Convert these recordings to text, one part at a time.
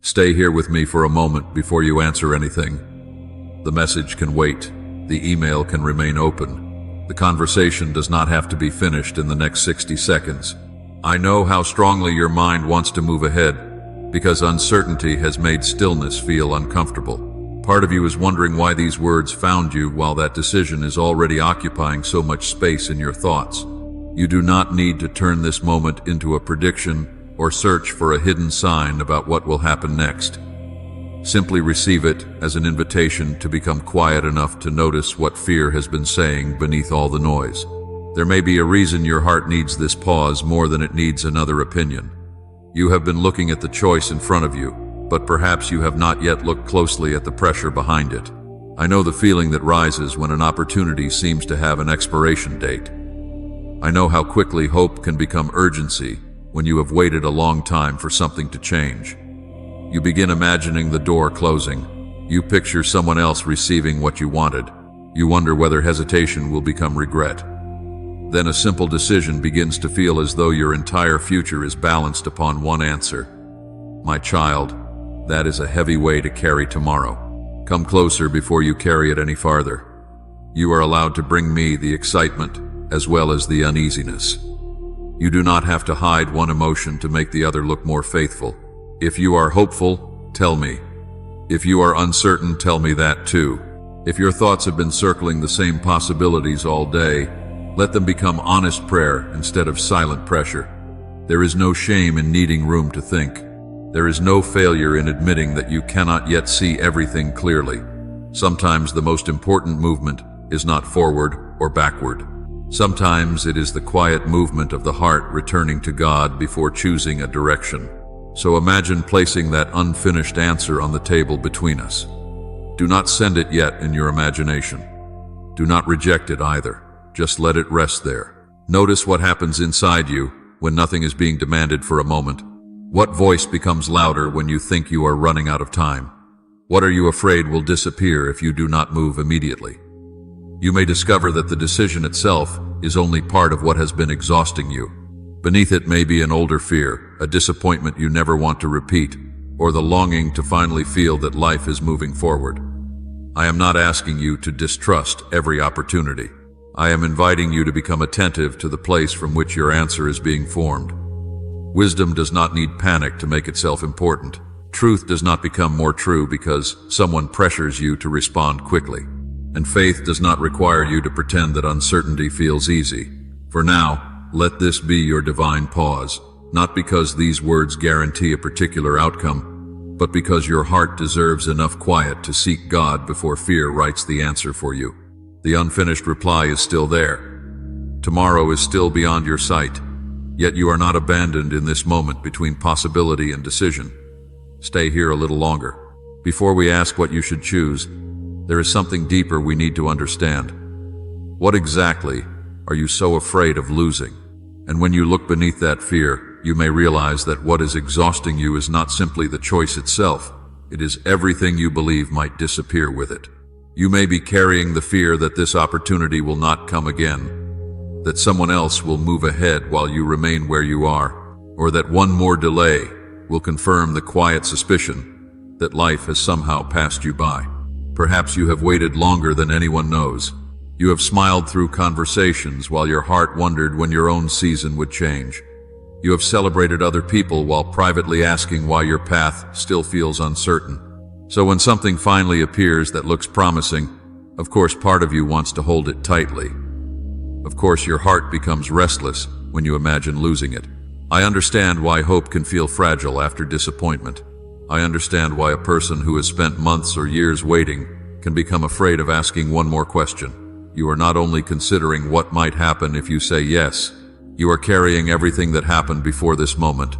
Stay here with me for a moment before you answer anything. The message can wait. The email can remain open. The conversation does not have to be finished in the next 60 seconds. I know how strongly your mind wants to move ahead, because uncertainty has made stillness feel uncomfortable. Part of you is wondering why these words found you while that decision is already occupying so much space in your thoughts. You do not need to turn this moment into a prediction or search for a hidden sign about what will happen next. Simply receive it as an invitation to become quiet enough to notice what fear has been saying beneath all the noise. There may be a reason your heart needs this pause more than it needs another opinion. You have been looking at the choice in front of you, but perhaps you have not yet looked closely at the pressure behind it. I know the feeling that rises when an opportunity seems to have an expiration date. I know how quickly hope can become urgency when you have waited a long time for something to change. You begin imagining the door closing. You picture someone else receiving what you wanted. You wonder whether hesitation will become regret. Then a simple decision begins to feel as though your entire future is balanced upon one answer. My child, that is a heavy way to carry tomorrow. Come closer before you carry it any farther. You are allowed to bring me the excitement as well as the uneasiness. You do not have to hide one emotion to make the other look more faithful. If you are hopeful, tell me. If you are uncertain, tell me that too. If your thoughts have been circling the same possibilities all day, let them become honest prayer instead of silent pressure. There is no shame in needing room to think. There is no failure in admitting that you cannot yet see everything clearly. Sometimes the most important movement is not forward or backward. Sometimes it is the quiet movement of the heart returning to God before choosing a direction. So imagine placing that unfinished answer on the table between us. Do not send it yet in your imagination. Do not reject it either. Just let it rest there. Notice what happens inside you when nothing is being demanded for a moment. What voice becomes louder when you think you are running out of time? What are you afraid will disappear if you do not move immediately? You may discover that the decision itself is only part of what has been exhausting you. Beneath it may be an older fear, a disappointment you never want to repeat, or the longing to finally feel that life is moving forward. I am not asking you to distrust every opportunity. I am inviting you to become attentive to the place from which your answer is being formed. Wisdom does not need panic to make itself important. Truth does not become more true because someone pressures you to respond quickly. And faith does not require you to pretend that uncertainty feels easy. For now, let this be your divine pause, not because these words guarantee a particular outcome, but because your heart deserves enough quiet to seek God before fear writes the answer for you. The unfinished reply is still there. Tomorrow is still beyond your sight, yet you are not abandoned in this moment between possibility and decision. Stay here a little longer. Before we ask what you should choose, there is something deeper we need to understand. What exactly are you so afraid of losing? And when you look beneath that fear, you may realize that what is exhausting you is not simply the choice itself. It is everything you believe might disappear with it. You may be carrying the fear that this opportunity will not come again, that someone else will move ahead while you remain where you are, or that one more delay will confirm the quiet suspicion that life has somehow passed you by. Perhaps you have waited longer than anyone knows. You have smiled through conversations while your heart wondered when your own season would change. You have celebrated other people while privately asking why your path still feels uncertain. So when something finally appears that looks promising, of course part of you wants to hold it tightly. Of course your heart becomes restless when you imagine losing it. I understand why hope can feel fragile after disappointment. I understand why a person who has spent months or years waiting can become afraid of asking one more question. You are not only considering what might happen if you say yes, you are carrying everything that happened before this moment.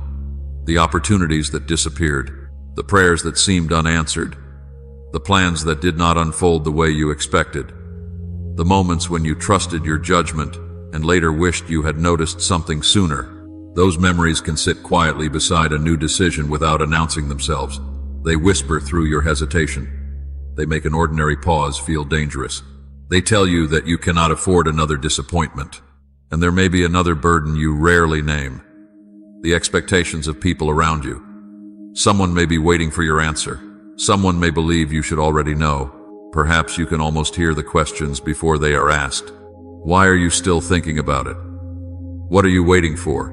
The opportunities that disappeared, the prayers that seemed unanswered, the plans that did not unfold the way you expected, the moments when you trusted your judgment and later wished you had noticed something sooner. Those memories can sit quietly beside a new decision without announcing themselves. They whisper through your hesitation. They make an ordinary pause feel dangerous. They tell you that you cannot afford another disappointment, and there may be another burden you rarely name, the expectations of people around you. Someone may be waiting for your answer. Someone may believe you should already know. Perhaps you can almost hear the questions before they are asked. Why are you still thinking about it? What are you waiting for?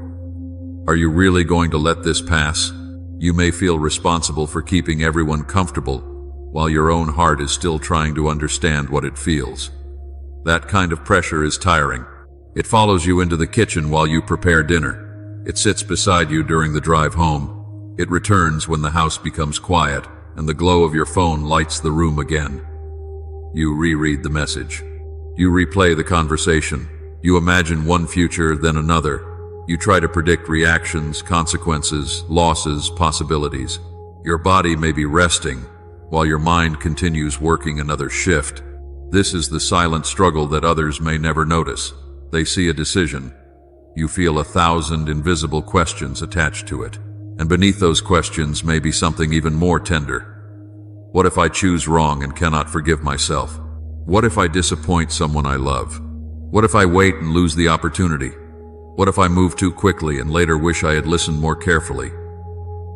Are you really going to let this pass? You may feel responsible for keeping everyone comfortable, while your own heart is still trying to understand what it feels. That kind of pressure is tiring. It follows you into the kitchen while you prepare dinner. It sits beside you during the drive home. It returns when the house becomes quiet and the glow of your phone lights the room again. You reread the message. You replay the conversation. You imagine one future, then another. You try to predict reactions, consequences, losses, possibilities. Your body may be resting, while your mind continues working another shift. This is the silent struggle that others may never notice. They see a decision. You feel 1,000 invisible questions attached to it. And beneath those questions may be something even more tender. What if I choose wrong and cannot forgive myself? What if I disappoint someone I love? What if I wait and lose the opportunity? What if I move too quickly and later wish I had listened more carefully?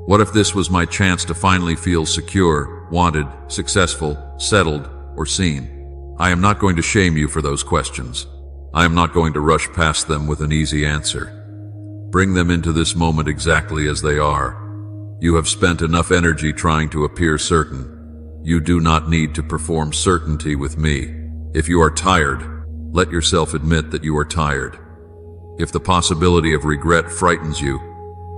What if this was my chance to finally feel secure, wanted, successful, settled, or seen? I am not going to shame you for those questions. I am not going to rush past them with an easy answer. Bring them into this moment exactly as they are. You have spent enough energy trying to appear certain. You do not need to perform certainty with me. If you are tired, let yourself admit that you are tired. If the possibility of regret frightens you,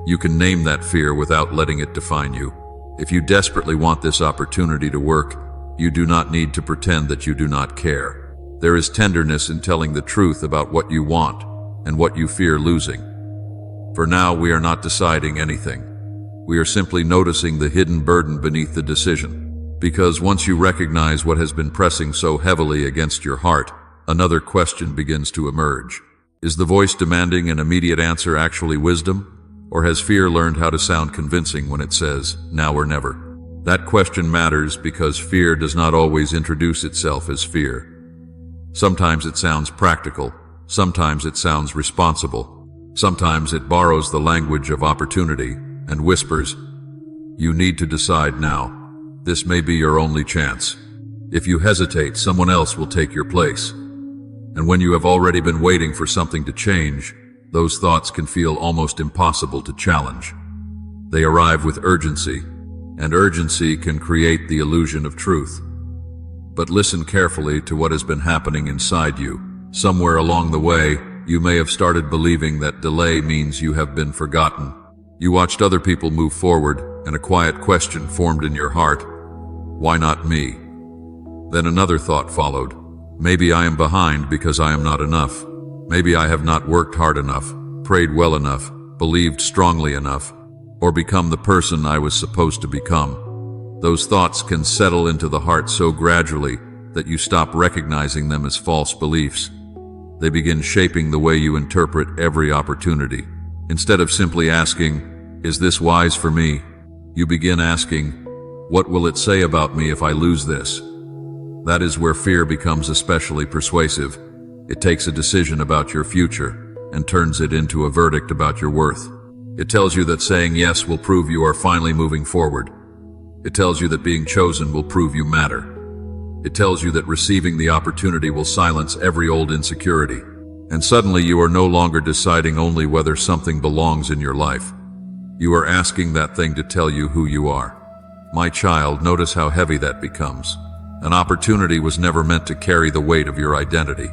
you can name that fear without letting it define you. If you desperately want this opportunity to work, you do not need to pretend that you do not care. There is tenderness in telling the truth about what you want and what you fear losing. For now, we are not deciding anything. We are simply noticing the hidden burden beneath the decision. Because once you recognize what has been pressing so heavily against your heart, another question begins to emerge. Is the voice demanding an immediate answer actually wisdom? Or has fear learned how to sound convincing when it says, now or never? That question matters because fear does not always introduce itself as fear. Sometimes it sounds practical. Sometimes it sounds responsible. Sometimes it borrows the language of opportunity and whispers, you need to decide now. This may be your only chance. If you hesitate, someone else will take your place. And when you have already been waiting for something to change, those thoughts can feel almost impossible to challenge. They arrive with urgency, and urgency can create the illusion of truth. But listen carefully to what has been happening inside you. Somewhere along the way, you may have started believing that delay means you have been forgotten. You watched other people move forward, and a quiet question formed in your heart. Why not me? Then another thought followed. Maybe I am behind because I am not enough. Maybe I have not worked hard enough, prayed well enough, believed strongly enough, or become the person I was supposed to become. Those thoughts can settle into the heart so gradually that you stop recognizing them as false beliefs. They begin shaping the way you interpret every opportunity. Instead of simply asking, is this wise for me? You begin asking, what will it say about me if I lose this? That is where fear becomes especially persuasive. It takes a decision about your future and turns it into a verdict about your worth. It tells you that saying yes will prove you are finally moving forward. It tells you that being chosen will prove you matter. It tells you that receiving the opportunity will silence every old insecurity. And suddenly you are no longer deciding only whether something belongs in your life. You are asking that thing to tell you who you are. My child, notice how heavy that becomes. An opportunity was never meant to carry the weight of your identity.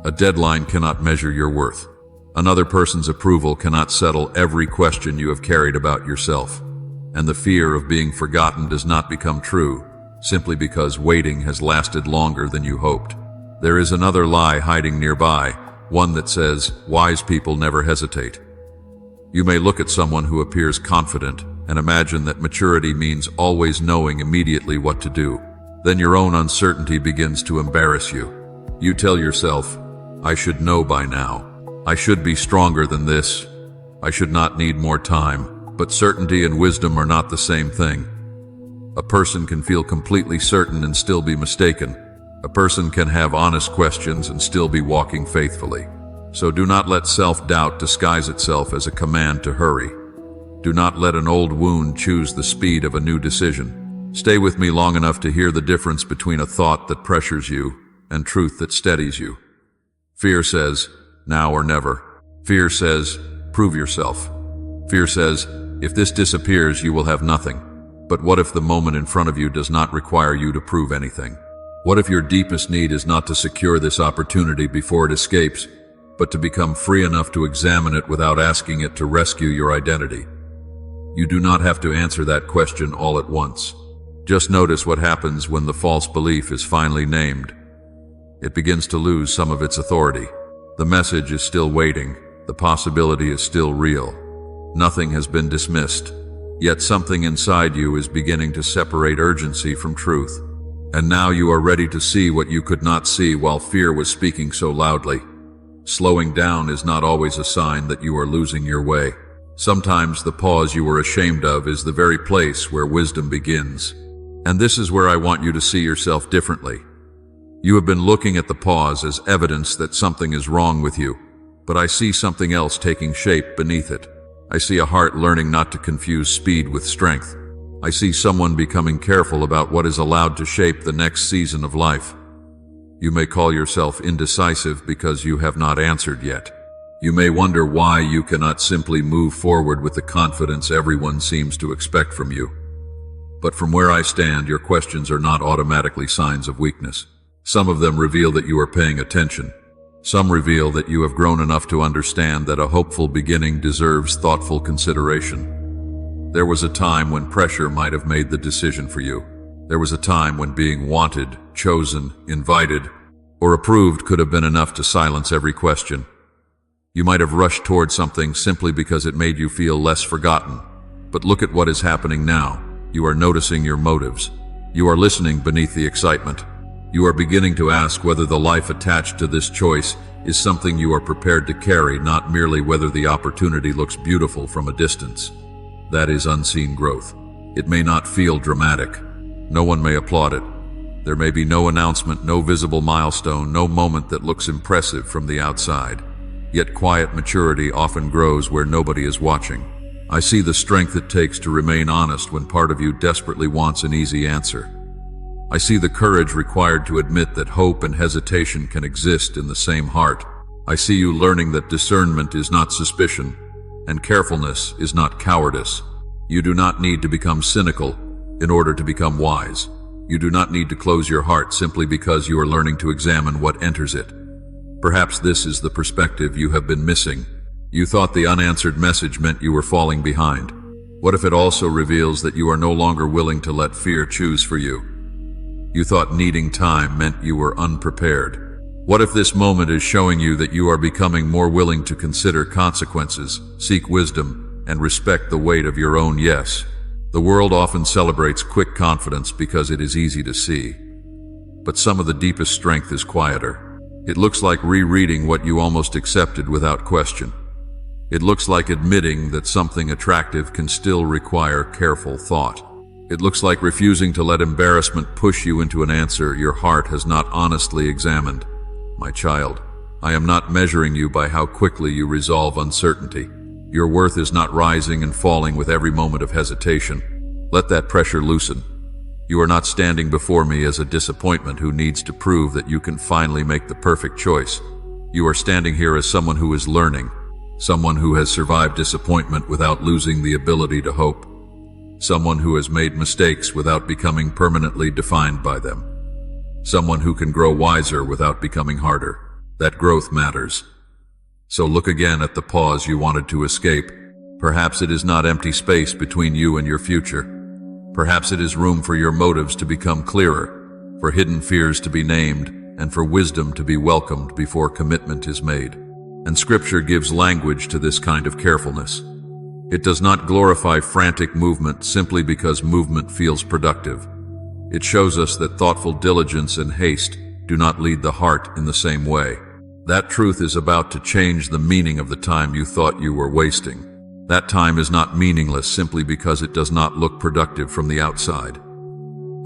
A deadline cannot measure your worth. Another person's approval cannot settle every question you have carried about yourself. And the fear of being forgotten does not become true, simply because waiting has lasted longer than you hoped. There is another lie hiding nearby, one that says, wise people never hesitate. You may look at someone who appears confident and imagine that maturity means always knowing immediately what to do. Then your own uncertainty begins to embarrass you. You tell yourself, I should know by now. I should be stronger than this. I should not need more time. But certainty and wisdom are not the same thing. A person can feel completely certain and still be mistaken. A person can have honest questions and still be walking faithfully. So do not let self-doubt disguise itself as a command to hurry. Do not let an old wound choose the speed of a new decision. Stay with me long enough to hear the difference between a thought that pressures you and truth that steadies you. Fear says, now or never. Fear says, prove yourself. Fear says, if this disappears, you will have nothing. But what if the moment in front of you does not require you to prove anything? What if your deepest need is not to secure this opportunity before it escapes, but to become free enough to examine it without asking it to rescue your identity? You do not have to answer that question all at once. Just notice what happens when the false belief is finally named. It begins to lose some of its authority. The message is still waiting. The possibility is still real. Nothing has been dismissed. Yet something inside you is beginning to separate urgency from truth. And now you are ready to see what you could not see while fear was speaking so loudly. Slowing down is not always a sign that you are losing your way. Sometimes the pause you were ashamed of is the very place where wisdom begins. And this is where I want you to see yourself differently. You have been looking at the pause as evidence that something is wrong with you, but I see something else taking shape beneath it. I see a heart learning not to confuse speed with strength. I see someone becoming careful about what is allowed to shape the next season of life. You may call yourself indecisive because you have not answered yet. You may wonder why you cannot simply move forward with the confidence everyone seems to expect from you. But from where I stand, your questions are not automatically signs of weakness. Some of them reveal that you are paying attention. Some reveal that you have grown enough to understand that a hopeful beginning deserves thoughtful consideration. There was a time when pressure might have made the decision for you. There was a time when being wanted, chosen, invited, or approved could have been enough to silence every question. You might have rushed toward something simply because it made you feel less forgotten. But look at what is happening now. You are noticing your motives. You are listening beneath the excitement. You are beginning to ask whether the life attached to this choice is something you are prepared to carry, not merely whether the opportunity looks beautiful from a distance. That is unseen growth. It may not feel dramatic. No one may applaud it. There may be no announcement, no visible milestone, no moment that looks impressive from the outside. Yet quiet maturity often grows where nobody is watching. I see the strength it takes to remain honest when part of you desperately wants an easy answer. I see the courage required to admit that hope and hesitation can exist in the same heart. I see you learning that discernment is not suspicion, and carefulness is not cowardice. You do not need to become cynical in order to become wise. You do not need to close your heart simply because you are learning to examine what enters it. Perhaps this is the perspective you have been missing. You thought the unanswered message meant you were falling behind. What if it also reveals that you are no longer willing to let fear choose for you? You thought needing time meant you were unprepared. What if this moment is showing you that you are becoming more willing to consider consequences, seek wisdom, and respect the weight of your own yes? The world often celebrates quick confidence because it is easy to see. But some of the deepest strength is quieter. It looks like rereading what you almost accepted without question. It looks like admitting that something attractive can still require careful thought. It looks like refusing to let embarrassment push you into an answer your heart has not honestly examined. My child, I am not measuring you by how quickly you resolve uncertainty. Your worth is not rising and falling with every moment of hesitation. Let that pressure loosen. You are not standing before me as a disappointment who needs to prove that you can finally make the perfect choice. You are standing here as someone who is learning, someone who has survived disappointment without losing the ability to hope. Someone who has made mistakes without becoming permanently defined by them. Someone who can grow wiser without becoming harder. That growth matters. So look again at the pause you wanted to escape. Perhaps it is not empty space between you and your future. Perhaps it is room for your motives to become clearer, for hidden fears to be named, and for wisdom to be welcomed before commitment is made. And Scripture gives language to this kind of carefulness. It does not glorify frantic movement simply because movement feels productive. It shows us that thoughtful diligence and haste do not lead the heart in the same way. That truth is about to change the meaning of the time you thought you were wasting. That time is not meaningless simply because it does not look productive from the outside.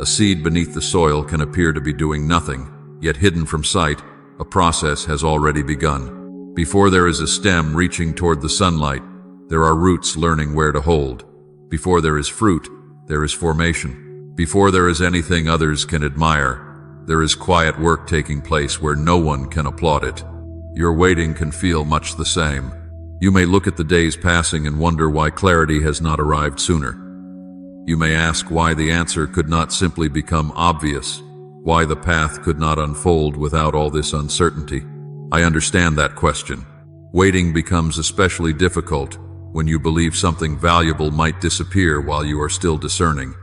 A seed beneath the soil can appear to be doing nothing, yet hidden from sight, a process has already begun. Before there is a stem reaching toward the sunlight, There are roots learning where to hold. Before there is fruit, there is formation. Before there is anything others can admire, there is quiet work taking place where no one can applaud it. Your waiting can feel much the same. You may look at the days passing and wonder why clarity has not arrived sooner. You may ask why the answer could not simply become obvious, why the path could not unfold without all this uncertainty. I understand that question. Waiting becomes especially difficult when you believe something valuable might disappear while you are still discerning.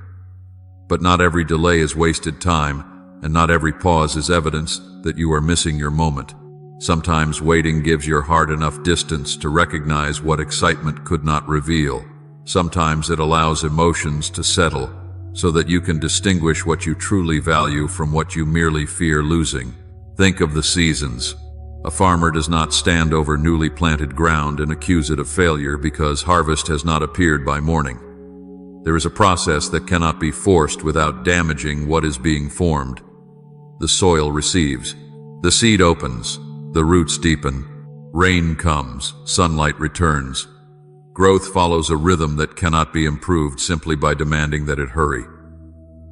But not every delay is wasted time, and not every pause is evidence that you are missing your moment. Sometimes waiting gives your heart enough distance to recognize what excitement could not reveal. Sometimes it allows emotions to settle so that you can distinguish what you truly value from what you merely fear losing. Think of the seasons. A farmer does not stand over newly planted ground and accuse it of failure because harvest has not appeared by morning. There is a process that cannot be forced without damaging what is being formed. The soil receives. The seed opens. The roots deepen. Rain comes. Sunlight returns. Growth follows a rhythm that cannot be improved simply by demanding that it hurry.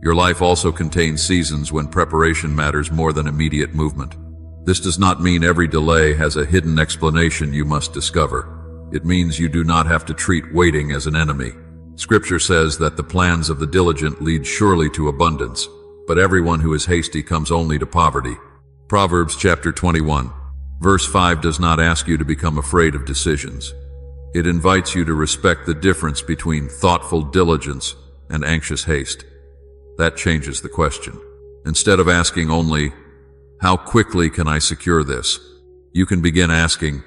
Your life also contains seasons when preparation matters more than immediate movement. This does not mean every delay has a hidden explanation you must discover. It means you do not have to treat waiting as an enemy. Scripture says that the plans of the diligent lead surely to abundance, but everyone who is hasty comes only to poverty. Proverbs chapter 21, verse 5 does not ask you to become afraid of decisions. It invites you to respect the difference between thoughtful diligence and anxious haste. That changes the question. Instead of asking only, "How quickly can I secure this?" you can begin asking,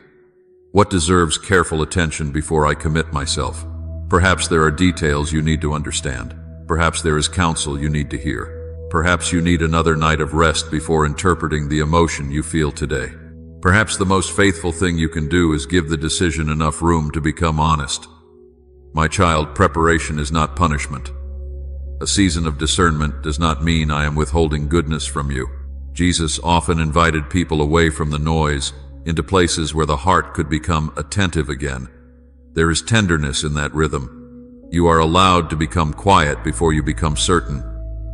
"What deserves careful attention before I commit myself?" Perhaps there are details you need to understand. Perhaps there is counsel you need to hear. Perhaps you need another night of rest before interpreting the emotion you feel today. Perhaps the most faithful thing you can do is give the decision enough room to become honest. My child, preparation is not punishment. A season of discernment does not mean I am withholding goodness from you. Jesus often invited people away from the noise into places where the heart could become attentive again. There is tenderness in that rhythm. You are allowed to become quiet before you become certain.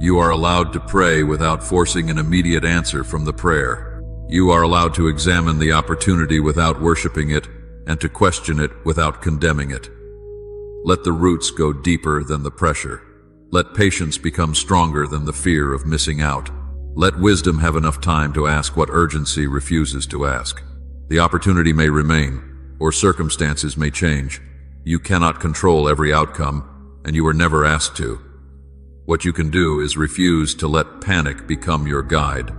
You are allowed to pray without forcing an immediate answer from the prayer. You are allowed to examine the opportunity without worshiping it and to question it without condemning it. Let the roots go deeper than the pressure. Let patience become stronger than the fear of missing out. Let wisdom have enough time to ask what urgency refuses to ask. The opportunity may remain, or circumstances may change. You cannot control every outcome, and you were never asked to. What you can do is refuse to let panic become your guide.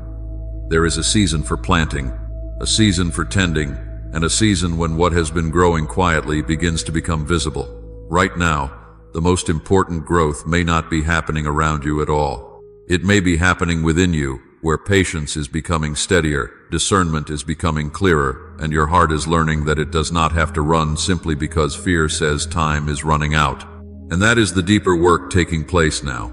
There is a season for planting, a season for tending, and a season when what has been growing quietly begins to become visible. Right now, the most important growth may not be happening around you at all. It may be happening within you, where patience is becoming steadier, discernment is becoming clearer, and your heart is learning that it does not have to run simply because fear says time is running out. And that is the deeper work taking place now.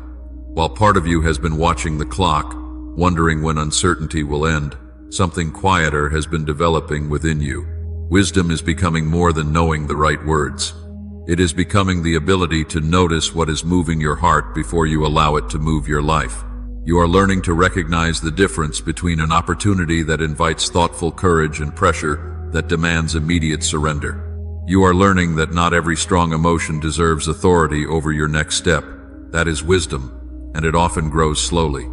While part of you has been watching the clock, wondering when uncertainty will end, something quieter has been developing within you. Wisdom is becoming more than knowing the right words. It is becoming the ability to notice what is moving your heart before you allow it to move your life. You are learning to recognize the difference between an opportunity that invites thoughtful courage and pressure that demands immediate surrender. You are learning that not every strong emotion deserves authority over your next step. That is wisdom, and it often grows slowly.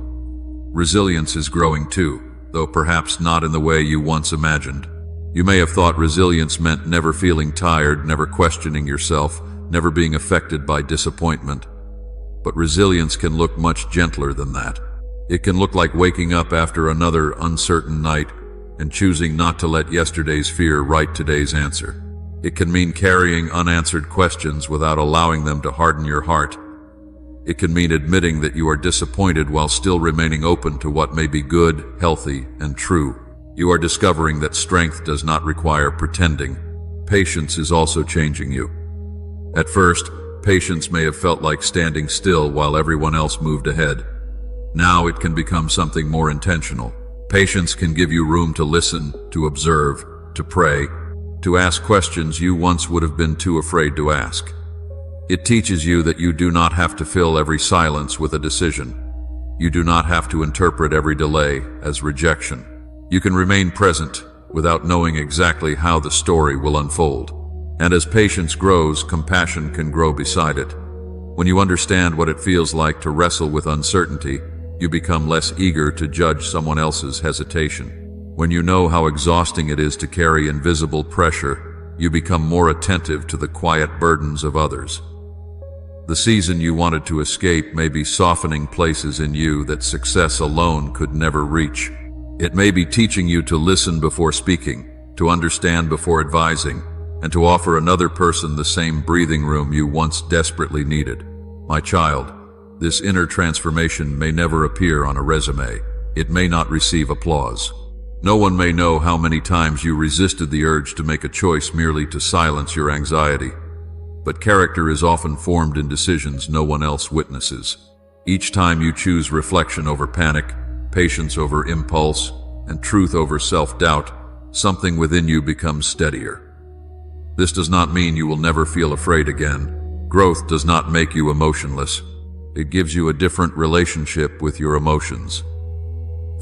Resilience is growing too, though perhaps not in the way you once imagined. You may have thought resilience meant never feeling tired, never questioning yourself, never being affected by disappointment. But resilience can look much gentler than that. It can look like waking up after another uncertain night and choosing not to let yesterday's fear write today's answer. It can mean carrying unanswered questions without allowing them to harden your heart. It can mean admitting that you are disappointed while still remaining open to what may be good, healthy, and true. You are discovering that strength does not require pretending. Patience is also changing you. At first, patience may have felt like standing still while everyone else moved ahead. Now it can become something more intentional. Patience can give you room to listen, to observe, to pray, to ask questions you once would have been too afraid to ask. It teaches you that you do not have to fill every silence with a decision. You do not have to interpret every delay as rejection. You can remain present without knowing exactly how the story will unfold. And as patience grows, compassion can grow beside it. When you understand what it feels like to wrestle with uncertainty, you become less eager to judge someone else's hesitation. When you know how exhausting it is to carry invisible pressure, you become more attentive to the quiet burdens of others. The season you wanted to escape may be softening places in you that success alone could never reach. It may be teaching you to listen before speaking, to understand before advising, and to offer another person the same breathing room you once desperately needed. My child, this inner transformation may never appear on a resume. It may not receive applause. No one may know how many times you resisted the urge to make a choice merely to silence your anxiety. But character is often formed in decisions no one else witnesses. Each time you choose reflection over panic, patience over impulse, and truth over self-doubt, something within you becomes steadier. This does not mean you will never feel afraid again. Growth does not make you emotionless. It gives you a different relationship with your emotions.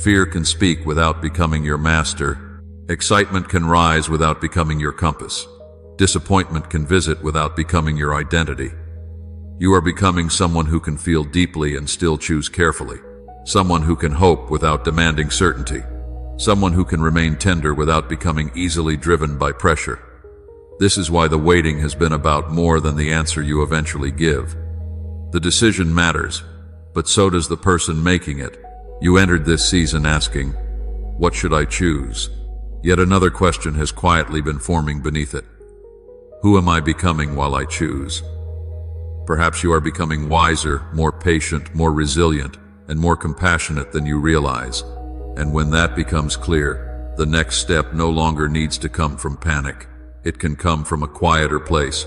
Fear can speak without becoming your master. Excitement can rise without becoming your compass. Disappointment can visit without becoming your identity. You are becoming someone who can feel deeply and still choose carefully. Someone who can hope without demanding certainty. Someone who can remain tender without becoming easily driven by pressure. This is why the waiting has been about more than the answer you eventually give. The decision matters, but so does the person making it. You entered this season asking, "What should I choose?" Yet another question has quietly been forming beneath it. Who am I becoming while I choose? Perhaps you are becoming wiser, more patient, more resilient, and more compassionate than you realize. And when that becomes clear, the next step no longer needs to come from panic. It can come from a quieter place,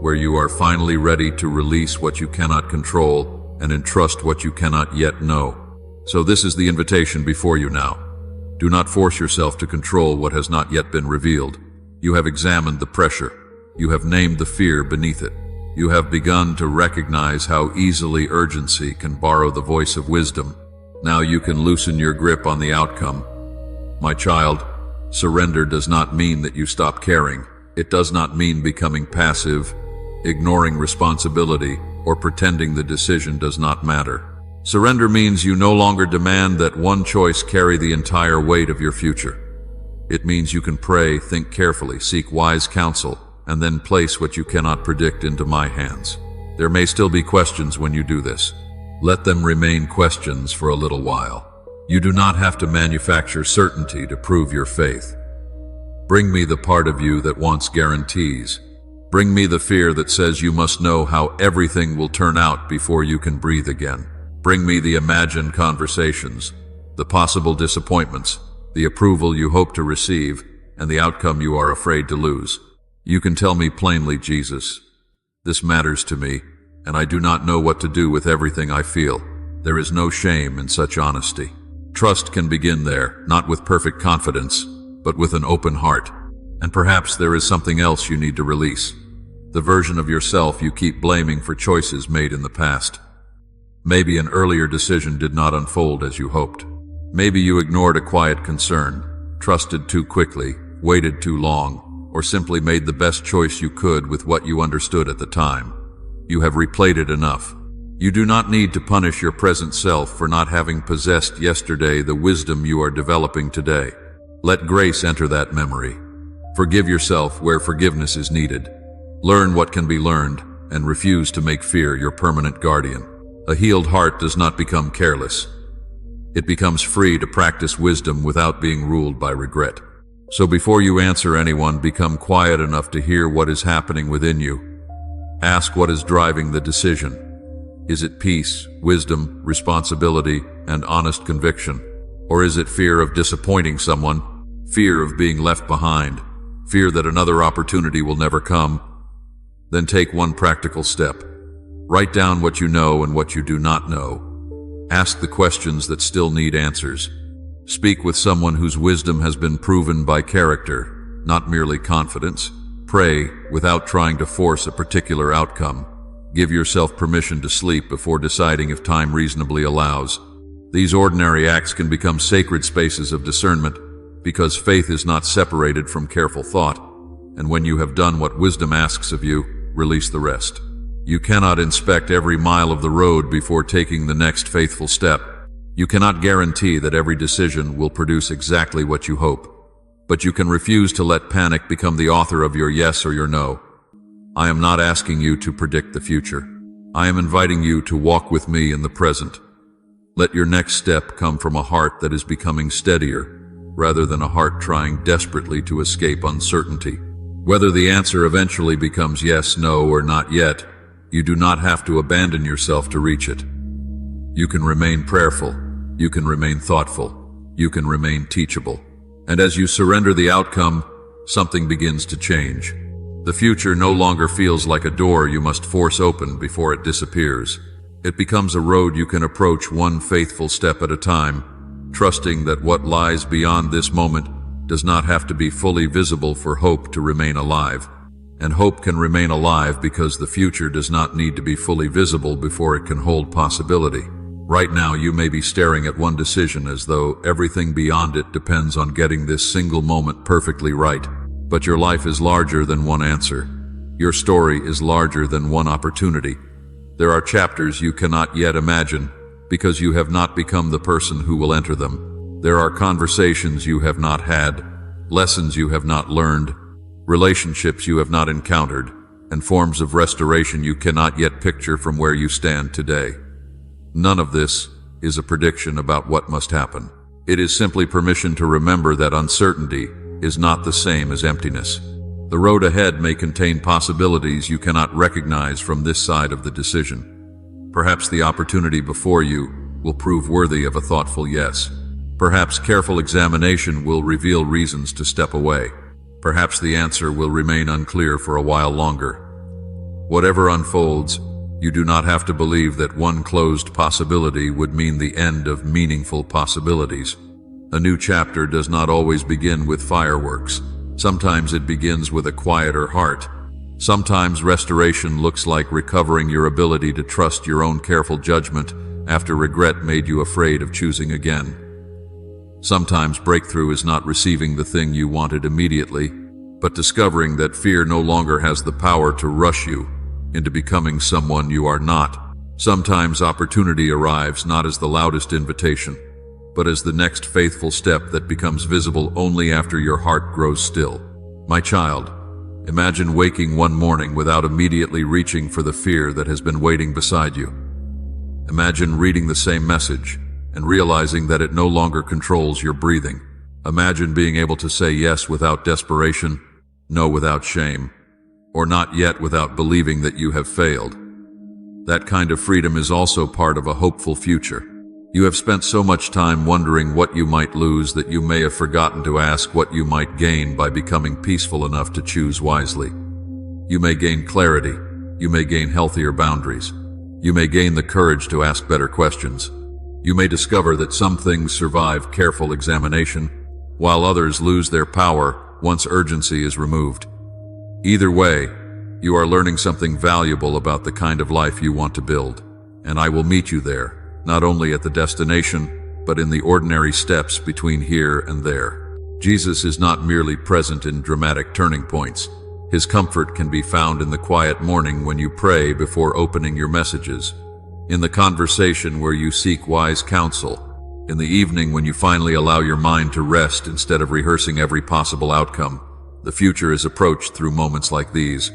where you are finally ready to release what you cannot control and entrust what you cannot yet know. So this is the invitation before you now. Do not force yourself to control what has not yet been revealed. You have examined the pressure. You have named the fear beneath it. You have begun to recognize how easily urgency can borrow the voice of wisdom. Now you can loosen your grip on the outcome. My child, surrender does not mean that you stop caring. It does not mean becoming passive, ignoring responsibility, or pretending the decision does not matter. Surrender means you no longer demand that one choice carry the entire weight of your future. It means you can pray, think carefully, seek wise counsel, and then place what you cannot predict into my hands. There may still be questions when you do this. Let them remain questions for a little while. You do not have to manufacture certainty to prove your faith. Bring me the part of you that wants guarantees. Bring me the fear that says you must know how everything will turn out before you can breathe again. Bring me the imagined conversations, the possible disappointments, the approval you hope to receive, and the outcome you are afraid to lose. You can tell me plainly, Jesus, this matters to me, and I do not know what to do with everything I feel. There is no shame in such honesty. Trust can begin there, not with perfect confidence, but with an open heart. And perhaps there is something else you need to release. The version of yourself you keep blaming for choices made in the past. Maybe an earlier decision did not unfold as you hoped. Maybe you ignored a quiet concern, trusted too quickly, waited too long, or simply made the best choice you could with what you understood at the time. You have replayed it enough. You do not need to punish your present self for not having possessed yesterday the wisdom you are developing today. Let grace enter that memory. Forgive yourself where forgiveness is needed. Learn what can be learned, and refuse to make fear your permanent guardian. A healed heart does not become careless. It becomes free to practice wisdom without being ruled by regret. So before you answer anyone, become quiet enough to hear what is happening within you. Ask what is driving the decision. Is it peace, wisdom, responsibility, and honest conviction? Or is it fear of disappointing someone, fear of being left behind, fear that another opportunity will never come? Then take one practical step. Write down what you know and what you do not know. Ask the questions that still need answers. Speak with someone whose wisdom has been proven by character. not merely confidence. Pray without trying to force a particular outcome. Give yourself permission to sleep before deciding if time reasonably allows. These ordinary acts can become sacred spaces of discernment because faith is not separated from careful thought. And when you have done what wisdom asks of you, release the rest. You cannot inspect every mile of the road before taking the next faithful step. You cannot guarantee that every decision will produce exactly what you hope. But you can refuse to let panic become the author of your yes or your no. I am not asking you to predict the future. I am inviting you to walk with me in the present. Let your next step come from a heart that is becoming steadier, rather than a heart trying desperately to escape uncertainty. Whether the answer eventually becomes yes, no, or not yet, you do not have to abandon yourself to reach it. You can remain prayerful. You can remain thoughtful. You can remain teachable. And as you surrender the outcome, something begins to change. The future no longer feels like a door you must force open before it disappears. It becomes a road you can approach one faithful step at a time, trusting that what lies beyond this moment does not have to be fully visible for hope to remain alive. And hope can remain alive because the future does not need to be fully visible before it can hold possibility. Right now, you may be staring at one decision as though everything beyond it depends on getting this single moment perfectly right. But your life is larger than one answer. Your story is larger than one opportunity. There are chapters you cannot yet imagine because you have not become the person who will enter them. There are conversations you have not had, lessons you have not learned, relationships you have not encountered, and forms of restoration you cannot yet picture from where you stand today. None of this is a prediction about what must happen. It is simply permission to remember that uncertainty is not the same as emptiness. The road ahead may contain possibilities you cannot recognize from this side of the decision. Perhaps the opportunity before you will prove worthy of a thoughtful yes. Perhaps careful examination will reveal reasons to step away. Perhaps the answer will remain unclear for a while longer. Whatever unfolds, you do not have to believe that one closed possibility would mean the end of meaningful possibilities. A new chapter does not always begin with fireworks. Sometimes it begins with a quieter heart. Sometimes restoration looks like recovering your ability to trust your own careful judgment after regret made you afraid of choosing again. Sometimes breakthrough is not receiving the thing you wanted immediately, but discovering that fear no longer has the power to rush you into becoming someone you are not. Sometimes opportunity arrives not as the loudest invitation, but as the next faithful step that becomes visible only after your heart grows still. My child, imagine waking one morning without immediately reaching for the fear that has been waiting beside you. Imagine reading the same message and realizing that it no longer controls your breathing. Imagine being able to say yes without desperation, no without shame, or not yet without believing that you have failed. That kind of freedom is also part of a hopeful future. You have spent so much time wondering what you might lose that you may have forgotten to ask what you might gain by becoming peaceful enough to choose wisely. You may gain clarity. You may gain healthier boundaries. You may gain the courage to ask better questions. You may discover that some things survive careful examination, while others lose their power once urgency is removed. Either way, you are learning something valuable about the kind of life you want to build, and I will meet you there, not only at the destination, but in the ordinary steps between here and there. Jesus is not merely present in dramatic turning points. His comfort can be found in the quiet morning when you pray before opening your messages, in the conversation where you seek wise counsel, in the evening when you finally allow your mind to rest instead of rehearsing every possible outcome. The future is approached through moments like these.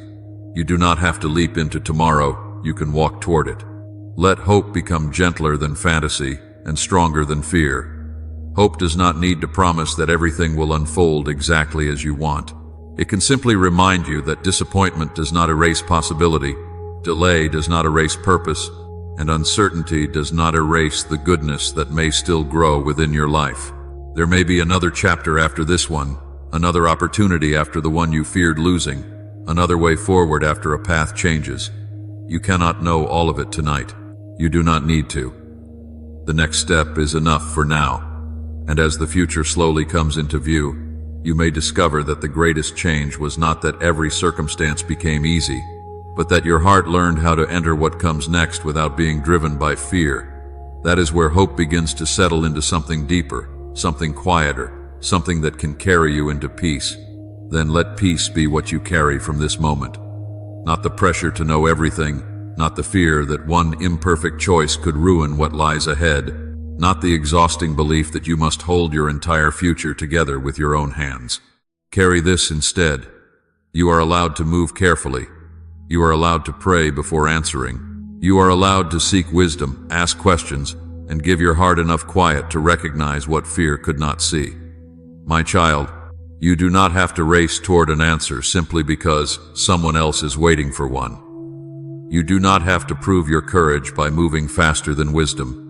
You do not have to leap into tomorrow, you can walk toward it. Let hope become gentler than fantasy and stronger than fear. Hope does not need to promise that everything will unfold exactly as you want. It can simply remind you that disappointment does not erase possibility, delay does not erase purpose, and uncertainty does not erase the goodness that may still grow within your life. There may be another chapter after this one, another opportunity after the one you feared losing, another way forward after a path changes. You cannot know all of it tonight. You do not need to. The next step is enough for now, and as the future slowly comes into view, you may discover that the greatest change was not that every circumstance became easy, but that your heart learned how to enter what comes next without being driven by fear. That is where hope begins to settle into something deeper, something quieter, something that can carry you into peace. Then let peace be what you carry from this moment. Not the pressure to know everything, not the fear that one imperfect choice could ruin what lies ahead, not the exhausting belief that you must hold your entire future together with your own hands. Carry this instead. You are allowed to move carefully. You are allowed to pray before answering. You are allowed to seek wisdom, ask questions, and give your heart enough quiet to recognize what fear could not see. My child, you do not have to race toward an answer simply because someone else is waiting for one. You do not have to prove your courage by moving faster than wisdom.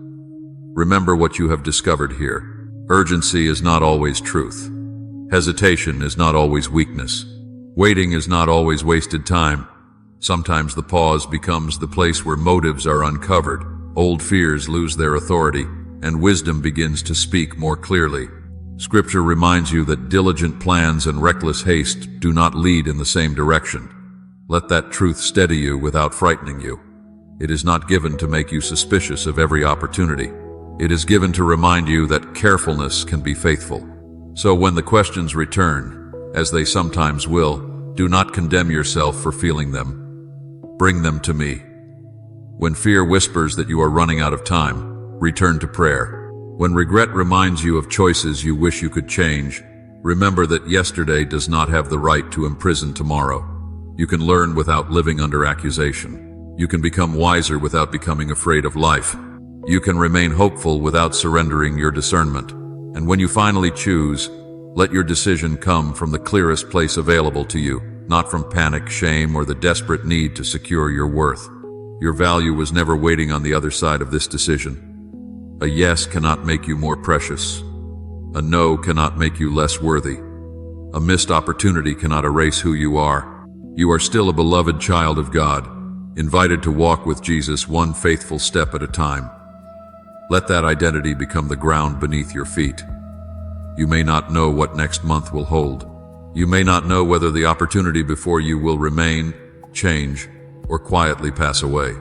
Remember what you have discovered here. Urgency is not always truth. Hesitation is not always weakness. Waiting is not always wasted time. Sometimes the pause becomes the place where motives are uncovered, old fears lose their authority, and wisdom begins to speak more clearly. Scripture reminds you that diligent plans and reckless haste do not lead in the same direction. Let that truth steady you without frightening you. It is not given to make you suspicious of every opportunity. It is given to remind you that carefulness can be faithful. So when the questions return, as they sometimes will, do not condemn yourself for feeling them. Bring them to me. When fear whispers that you are running out of time, return to prayer. When regret reminds you of choices you wish you could change, remember that yesterday does not have the right to imprison tomorrow. You can learn without living under accusation. You can become wiser without becoming afraid of life. You can remain hopeful without surrendering your discernment. And when you finally choose, let your decision come from the clearest place available to you, not from panic, shame, or the desperate need to secure your worth. Your value was never waiting on the other side of this decision. A yes cannot make you more precious. A no cannot make you less worthy. A missed opportunity cannot erase who you are. You are still a beloved child of God, invited to walk with Jesus one faithful step at a time. Let that identity become the ground beneath your feet. You may not know what next month will hold. You may not know whether the opportunity before you will remain, change, or quietly pass away.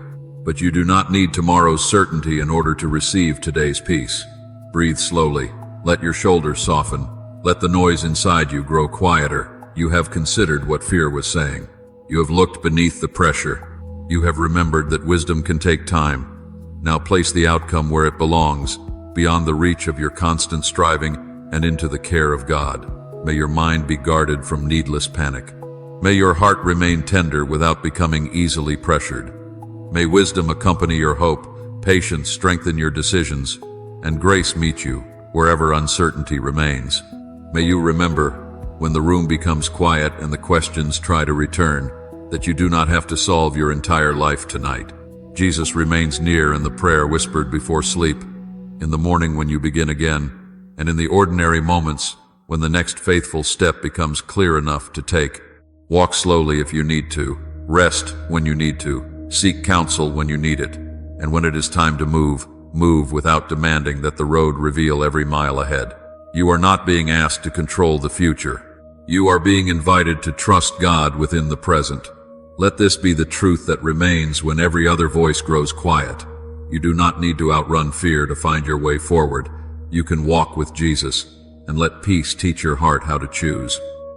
But you do not need tomorrow's certainty in order to receive today's peace. Breathe slowly. Let your shoulders soften. Let the noise inside you grow quieter. You have considered what fear was saying. You have looked beneath the pressure. You have remembered that wisdom can take time. Now place the outcome where it belongs, beyond the reach of your constant striving and into the care of God. May your mind be guarded from needless panic. May your heart remain tender without becoming easily pressured. May wisdom accompany your hope, patience strengthen your decisions, and grace meet you wherever uncertainty remains. May you remember, when the room becomes quiet and the questions try to return, that you do not have to solve your entire life tonight. Jesus remains near in the prayer whispered before sleep, in the morning when you begin again, and in the ordinary moments when the next faithful step becomes clear enough to take. Walk slowly if you need to, rest when you need to, seek counsel when you need it, and when it is time to move, move without demanding that the road reveal every mile ahead. You are not being asked to control the future. You are being invited to trust God within the present. Let this be the truth that remains when every other voice grows quiet. You do not need to outrun fear to find your way forward. You can walk with Jesus and let peace teach your heart how to choose.